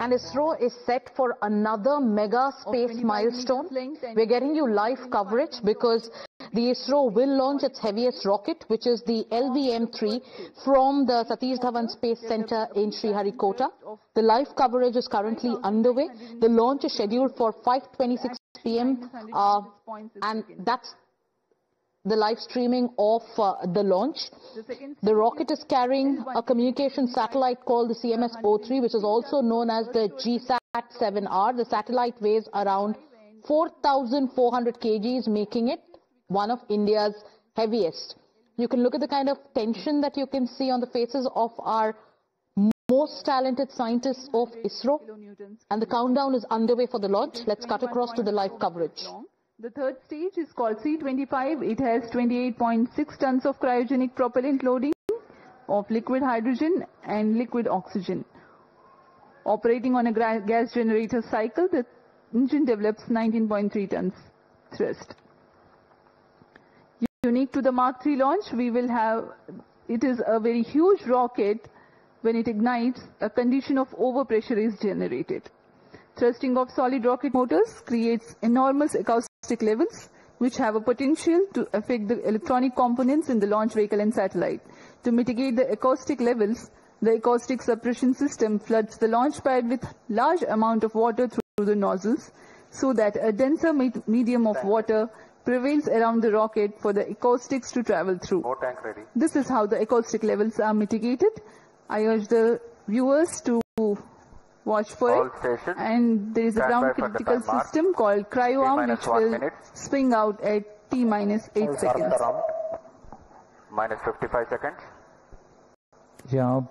And ISRO is set for another mega space milestone. We're getting you live coverage because the ISRO will launch its heaviest rocket, which is the LVM-3, from the Satish Dhawan Space Center in Sriharikota. The live coverage is currently underway. The launch is scheduled for 5:26 p.m. And that's the live streaming of the launch. The rocket is carrying a communication satellite called the CMS-03, which is also known as the GSAT-7R. The satellite weighs around 4,400 kgs, making it one of India's heaviest. You can look at the kind of tension that you can see on the faces of our most talented scientists of ISRO. And the countdown is underway for the launch. Let's cut across to the live coverage. The third stage is called C-25. It has 28.6 tons of cryogenic propellant loading of liquid hydrogen and liquid oxygen. Operating on a gas generator cycle, the engine develops 19.3 tons thrust. Unique to the Mark III launch, it is a very huge rocket. When it ignites, a condition of overpressure is generated. Thrusting of solid rocket motors creates enormous acoustic levels, which have a potential to affect the electronic components in the launch vehicle and satellite. To mitigate the acoustic levels, the acoustic suppression system floods the launch pad with large amount of water through the nozzles, so that a denser medium of water prevails around the rocket for the acoustics to travel through. This is how the acoustic levels are mitigated. I urge the viewers to watch for it. And there is a ground critical system called cryo-arm, which will spring out at T-8 seconds. Minus 55 seconds. यहाँ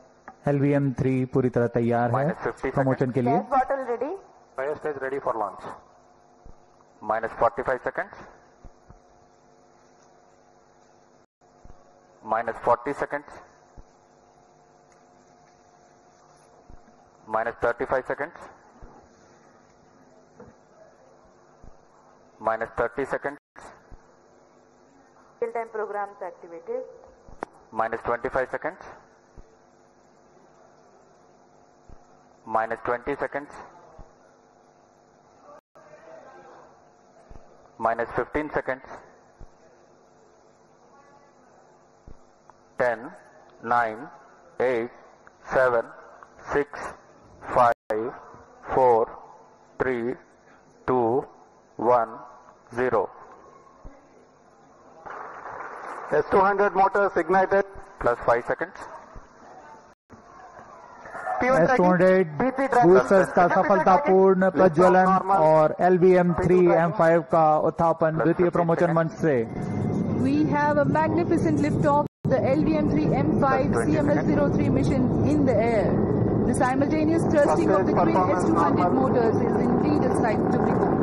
LVM-3 पूरी तरह तैयार है promotion के लिए. Bottle ready. Fire stage ready for launch. Minus 45 seconds. Minus 40 seconds. Minus 35 seconds. Minus 30 seconds. Real-time programs activated. Minus 25 seconds. Minus 20 seconds. Minus 15 seconds. 10, 9, 8, 7, 6, 5, 4, 3, 2, 1, 0. S200 motors ignited. Plus 5 seconds. S200 boosters का सफलतापूर्ण प्रज्वलन और LVM-3 M5 का उत्थापन द्वितीय promotion मंच से. We have a magnificent liftoff of the LVM-3 M5 CMS-03 mission in the air. The simultaneous thrusting of the twin S200 motors is indeed a sight to behold.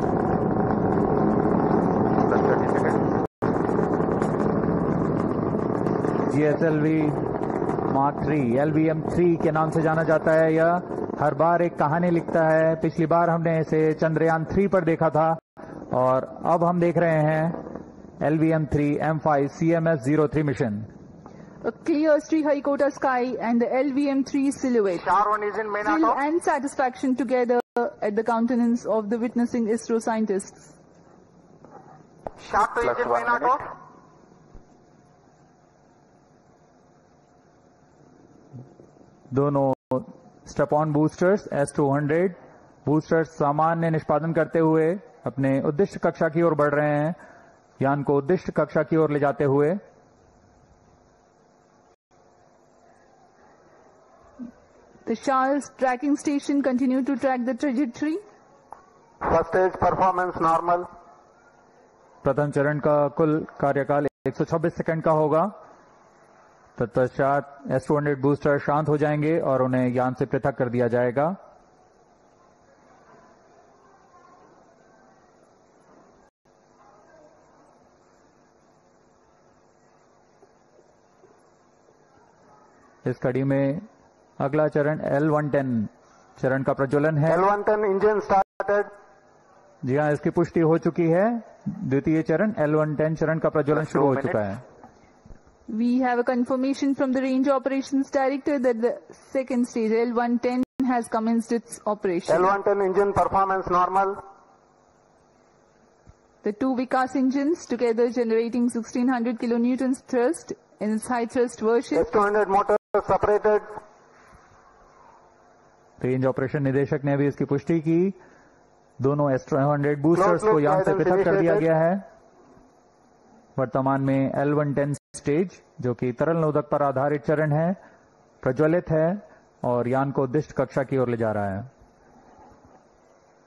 GSLV Mark III LVM-3 के नाम से जाना जाता है. यह हर बार एक कहानी लिखता है. पिछली बार हमने इसे चंद्रयान 3 पर देखा था और अब हम देख रहे हैं LVM-3 M5 CMS-03 mission. A clear Sriharikota sky and the LVM-3 silhouette. Thrill and satisfaction together at the countenance of the witnessing ISRO scientists. Sharp to engine main auto. दोनों step on boosters S200 boosters सामान्य निष्पादन करते हुए अपने उद्दिष्ट कक्षा की ओर बढ़ रहे हैं. यान को उद्दिष्ट कक्षा की ओर ले जाते हुए. The Charles tracking station continue to track the trajectory. First stage performance normal. प्रथम चरण का कुल कार्यकाल 126 सेकंड का होगा. तत्पश्चात S200 बूस्टर शांत हो जाएंगे और उन्हें यान से पृथक कर दिया जाएगा. इस कड़ी में अगला चरण L110 चरण का प्रज्वलन है. L110 engine started. जी हाँ, इसकी पुष्टि हो चुकी है. द्वितीय चरण L110 चरण का प्रज्वलन शुरू हो चुका है. We have a confirmation from the Range Operations Director that the second stage L110 has commenced its operation. L110 engine performance normal. The two Vikas engines together generating 1600 kilonewtons thrust in its high thrust version. S200 motor separated. Range operation निदेशक ने भी इसकी पुष्टि की। दोनों S200 boosters को यान से पृथक कर दिया गया है। वर्तमान में L110 स्टेज, जो कि तरल नोदक पर आधारित चरण है, प्रज्वलित है और यान को उद्दिष्ट कक्षा की ओर ले जा रहा है।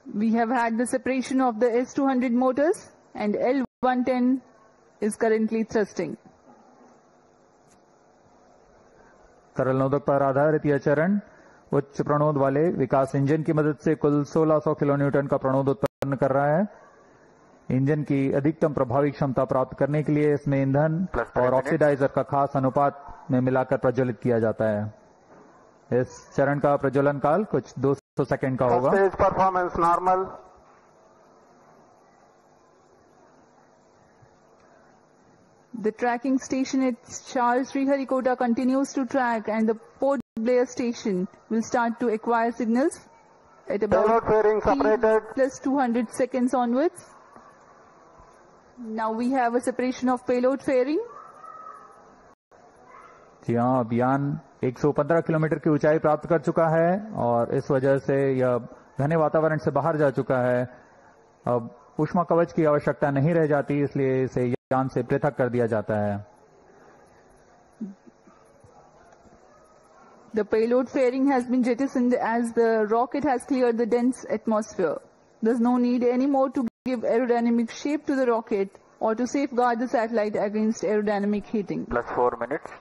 We have had the separation of the S200 motors and L110 is currently thrusting. तरल नोदक पर आधारित यह चरण उच्च प्रणोद वाले विकास इंजन की मदद से कुल 1600 किलोन्यूटन का प्रणोद उत्पन्न कर रहा है। इंजन की अधिकतम प्रभावी क्षमता प्राप्त करने के लिए इसमें ईंधन और ऑक्सीडाइजर का खास अनुपात में मिलाकर प्रज्वलित किया जाता है। इस चरण का प्रज्वलन काल कुछ 200 सेकंड का होगा। Stage performance normal. The tracking station at Charles Sriharikota continues to track and the Port Blair station will start to acquire signals at about Payload fairing separated. plus 200 seconds onwards. Now we have a separation of payload fairing. जी हाँ, अब यान 115 kilometre की ऊंचाई प्राप्त कर चुका है और इस वजह से यह घने वातावरण से बाहर जा चुका है। अब ऊष्मा कवच की आवश्यकता नहीं रह जाती, इसलिए इसे यान से पृथक कर दिया जाता है। The payload fairing has been jettisoned as the rocket has cleared the dense atmosphere. There's no need anymore to give aerodynamic shape to the rocket or to safeguard the satellite against aerodynamic heating. Plus 4 minutes.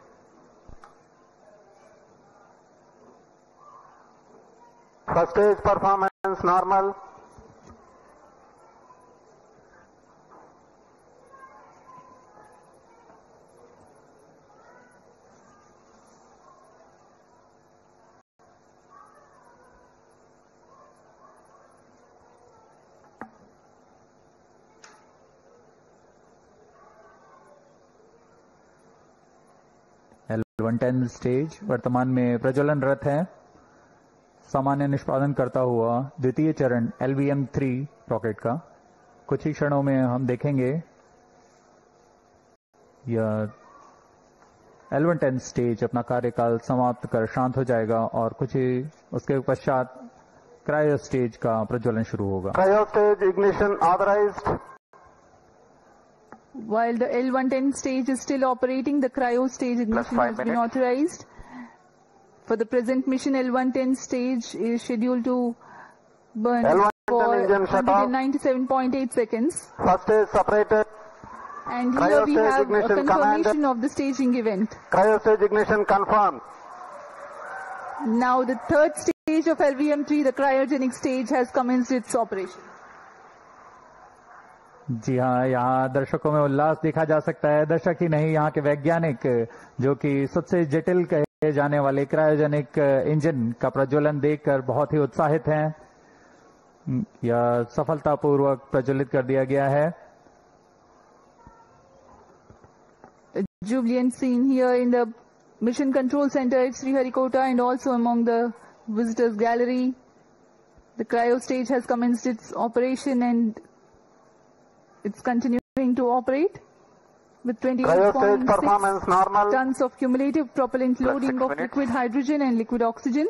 First stage performance normal. L110 stage वर्तमान में प्रज्वलनरत है। सामान्य निष्पादन करता हुआ द्वितीय चरण LVM-3 rocket का कुछ ही क्षणों में हम देखेंगे। यह L110 स्टेज अपना कार्यकाल समाप्त कर शांत हो जाएगा और कुछ ही उसके पश्चात क्रायो स्टेज का प्रज्वलन शुरू होगा। Cryo stage ignition authorized. While the L110 stage is still operating, the cryo stage ignition has been authorized. For the present mission, L110 stage is scheduled to burn for 197.8 seconds. First stage separated. And here we have a confirmation of the staging event. Cryo stage ignition confirmed. Now the third stage of LVM-3, the cryogenic stage, has commenced its operation. जी हाँ, यहाँ दर्शकों में उल्लास देखा जा सकता है। दर्शक ही नहीं, यहाँ के वैज्ञानिक जो कि सबसे जटिल कहे जाने वाले क्रायोजेनिक इंजन का प्रज्वलन देखकर बहुत ही उत्साहित हैं। यह सफलतापूर्वक प्रज्वलित कर दिया गया है। A jubilant scene here in the Mission Control Center at Sriharikota and also among the visitors gallery. The cryo stage has commenced its operation and it's continuing to operate with 28.6 tons of cumulative propellant loading of liquid hydrogen and liquid oxygen.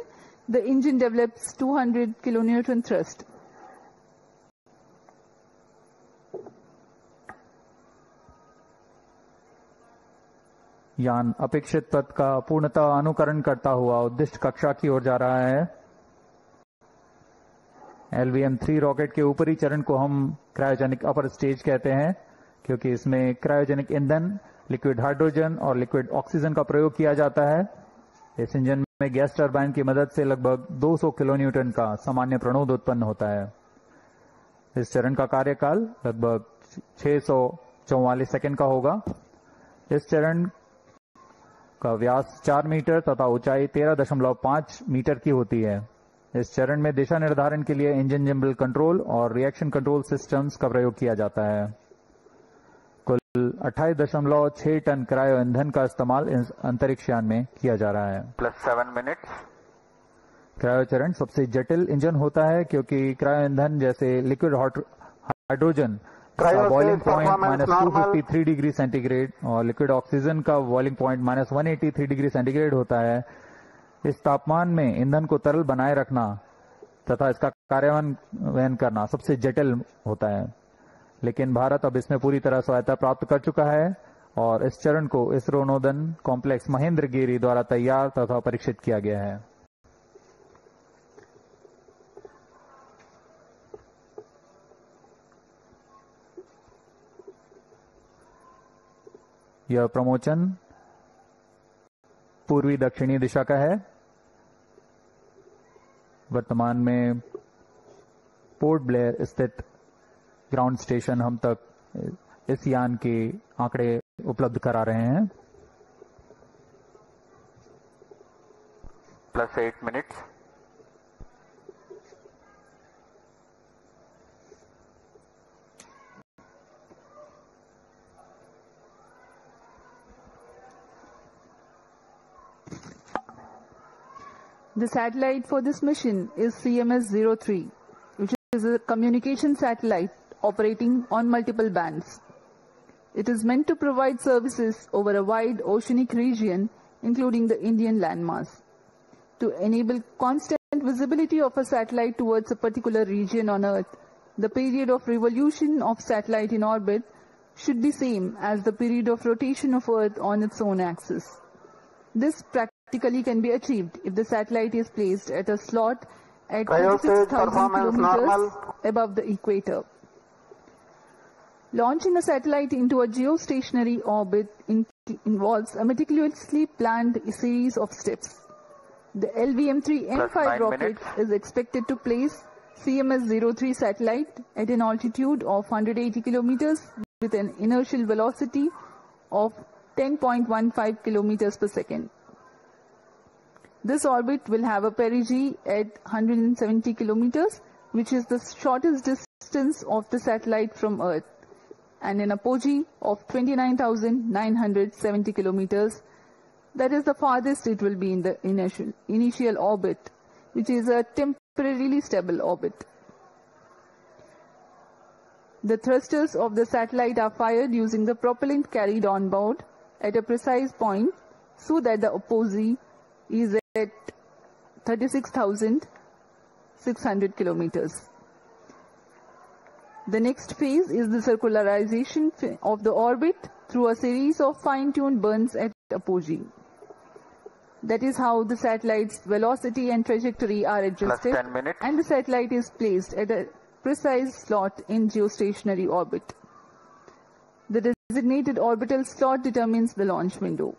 The engine develops 200 kilonewton thrust. यान अपेक्षित पथ का पूर्णतः अनुकरण करता हुआ उद्दिष्ट कक्षा की ओर जा रहा है। LVM-3 रॉकेट के ऊपरी चरण को हम क्रायोजेनिक अपर स्टेज कहते हैं, क्योंकि इसमें क्रायोजेनिक ईंधन, लिक्विड हाइड्रोजन और लिक्विड ऑक्सीजन का प्रयोग किया जाता है। इस इंजन में गैस टरबाइन की मदद से लगभग 200 किलोन्यूटन का सामान्य प्रणोद उत्पन्न होता है। इस चरण का कार्यकाल लगभग 644 सेकंड का होगा। इस चरण का व्यास 4 मीटर तथा ऊंचाई 13.5 मीटर की होती है। इस चरण में दिशा निर्धारण के लिए इंजन जिम्बल कंट्रोल और रिएक्शन कंट्रोल सिस्टम्स का प्रयोग किया जाता है। कुल 28.6 टन क्रायो ईंधन का इस्तेमाल इस अंतरिक्ष यान में किया जा रहा है। +7 minutes. क्रायोचरण सबसे जटिल इंजन होता है क्योंकि क्रायो ईंधन जैसे लिक्विड हाइड्रोजन का बॉइलिंग पॉइंट -253 डिग्री सेंटीग्रेड और लिक्विड ऑक्सीजन का बॉइलिंग पॉइंट -183 डिग्री सेंटीग्रेड होता है। इस तापमान में ईंधन को तरल बनाए रखना तथा इसका कार्यान्वयन करना सबसे जटिल होता है, लेकिन भारत अब इसमें पूरी तरह सहायता प्राप्त कर चुका है और इस चरण को इसरो नोदन कॉम्प्लेक्स महेंद्रगिरी द्वारा तैयार तथा परीक्षित किया गया है। यह प्रमोचन पूर्वी दक्षिणी दिशा का है। वर्तमान में पोर्ट ब्लेयर स्थित ग्राउंड स्टेशन हम तक इस यान के आंकड़े उपलब्ध करा रहे हैं। +8 minutes. The satellite for this mission is CMS-03, which is a communication satellite operating on multiple bands. It is meant to provide services over a wide oceanic region, including the Indian landmass. To enable constant visibility of a satellite towards a particular region on Earth, the period of revolution of satellite in orbit should be same as the period of rotation of Earth on its own axis. This practically can be achieved if the satellite is placed at a slot at 36,000 kilometers above the equator. Launching a satellite into a geostationary orbit involves a meticulously planned series of steps. The LVM-3 M5 rocket is expected to place CMS-03 satellite at an altitude of 180 kilometers with an inertial velocity of 10.15 kilometers per second. This orbit will have a perigee at 170 kilometers, which is the shortest distance of the satellite from Earth, and an apogee of 29,970 kilometers. That is the farthest it will be in the initial orbit, which is a temporarily stable orbit. The thrusters of the satellite are fired using the propellant carried on board at a precise point so that the apogee is at 36,600 kilometers. The next phase is the circularization of the orbit through a series of fine-tuned burns at apogee. That is how the satellite's velocity and trajectory are adjusted, and the satellite is placed at a precise slot in geostationary orbit. The designated orbital slot determines the launch window.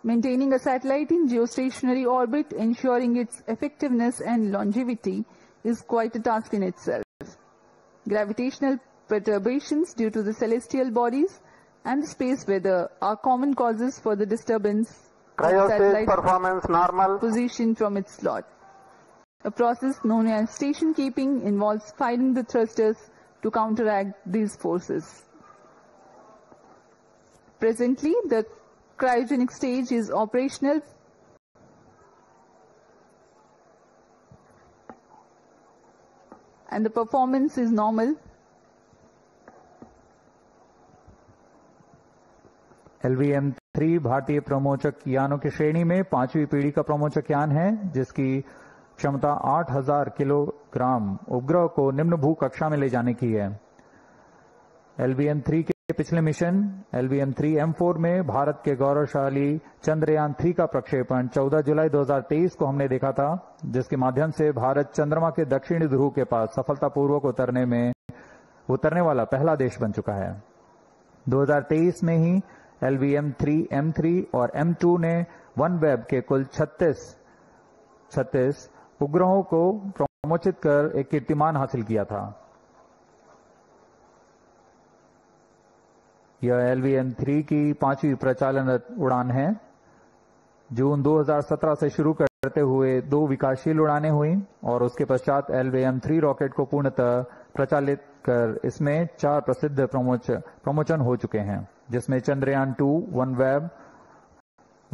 Maintaining a satellite in geostationary orbit, ensuring its effectiveness and longevity, is quite a task in itself. Gravitational perturbations due to the celestial bodies and the space weather are common causes for the disturbance of satellite performance normal position from its slot. A process known as station keeping involves firing the thrusters to counteract these forces. Presently, the cryogenic stage is operational and the performance is normal. LVM-3 भारतीय प्रमोचक यानों की श्रेणी में 5वीं पीढ़ी का प्रमोचक यान है, जिसकी क्षमता 8,000 किलोग्राम उपग्रह को निम्न भू कक्षा में ले जाने की है। LVM-3 के पिछले मिशन LVM-3 M4 में भारत के गौरवशाली चंद्रयान 3 का प्रक्षेपण 14 जुलाई 2023 को हमने देखा था, जिसके माध्यम से भारत चंद्रमा के दक्षिणी ध्रुव के पास सफलतापूर्वक उतरने वाला पहला देश बन चुका है। 2023 में ही LVM-3 M3 और M2 ने OneWeb के कुल 36 उपग्रहों को प्रमोचित कर एक कीर्तिमान हासिल किया था। यह LVM-3 की 5वीं प्रचालनरत उड़ान है। जून 2017 से शुरू करते हुए 2 विकासशील उड़ानें हुई और उसके पश्चात LVM-3 रॉकेट को पूर्णतः प्रचालित कर इसमें 4 प्रसिद्ध प्रमोचन हो चुके हैं, जिसमें चंद्रयान 2, OneWeb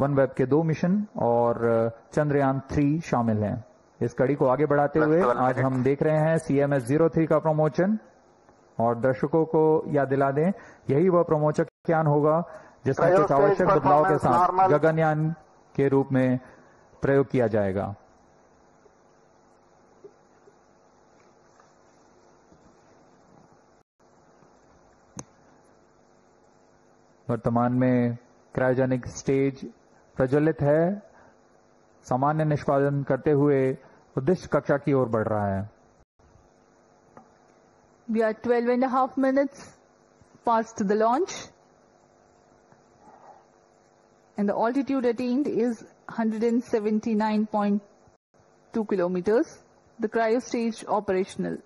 OneWeb के 2 मिशन और चंद्रयान 3 शामिल हैं। इस कड़ी को आगे बढ़ाते हुए आज हम देख रहे हैं CMS-03 का प्रमोशन, और दर्शकों को याद दिला दें यही वह प्रमोचक यान होगा जिसमें कुछ आवश्यक बदलाव के साथ गगनयान के रूप में प्रयोग किया जाएगा। वर्तमान में क्रायोजेनिक स्टेज प्रज्वलित है, सामान्य निष्पादन करते हुए उद्दिष्ट कक्षा की ओर बढ़ रहा है। We are 12.5 minutes past the launch, and the altitude attained is 179.2 kilometers. The cryo stage operational.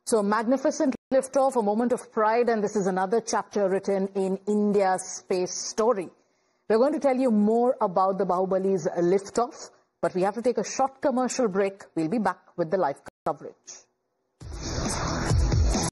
So magnificent liftoff, a moment of pride, and this is another chapter written in India's space story. We're going to tell you more about the Bahubali's liftoff, but we have to take a short commercial break. We'll be back with the live coverage.